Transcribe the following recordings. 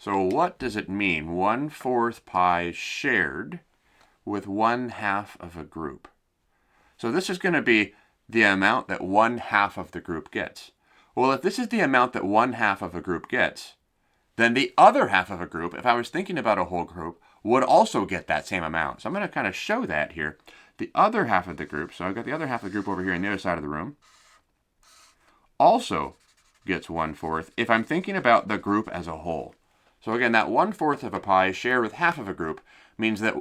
So what does it mean? 1/4 pi shared with 1/2 of a group. So this is going to be the amount that 1/2 of the group gets. Well, if this is the amount that 1/2 of a group gets, then the other half of a group, if I was thinking about a whole group, would also get that same amount. So I'm going to kind of show that here. The other half of the group, so I've got the other half of the group over here on the other side of the room, also gets 1/4 if I'm thinking about the group as a whole. So again, that 1/4 of a pi shared with half of a group means that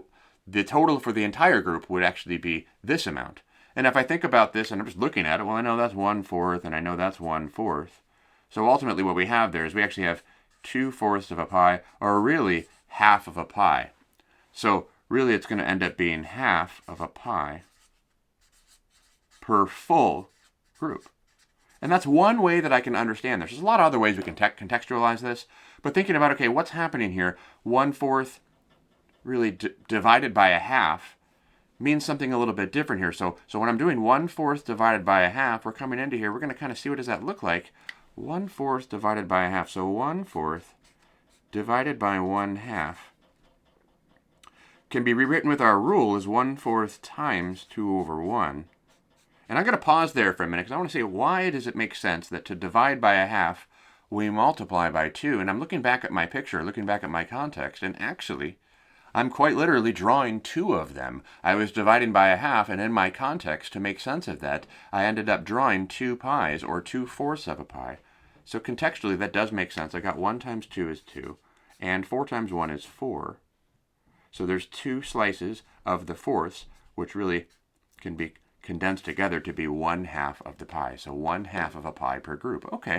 the total for the entire group would actually be this amount. And if I think about this and I'm just looking at it, well, I know that's 1/4 and I know that's 1/4. So ultimately what we have there is we actually have 2/4 of a pi, or really half of a pi. So really it's going to end up being half of a pi per full group. And that's one way that I can understand this. There's a lot of other ways we can contextualize this, but thinking about, okay, what's happening here? 1/4 really divided by a half means something a little bit different here. So when I'm doing 1/4 divided by a half, we're coming into here, we're going to kind of see what does that look like. 1/4 divided by a half. So 1/4 divided by 1/2 can be rewritten with our rule as 1/4 times 2/1. And I'm going to pause there for a minute because I want to say, why does it make sense that to divide by a half, we multiply by 2? And I'm looking back at my picture, looking back at my context, and actually, I'm quite literally drawing 2 of them. I was dividing by a half, and in my context, to make sense of that, I ended up drawing 2 pies, or 2/4 of a pi. So contextually, that does make sense. I got 1 times 2 is 2, and 4 times 1 is 4. So there's 2 slices of the fourths, which really can be condensed together to be 1/2 of the pi. So 1/2 of a pi per group. Okay.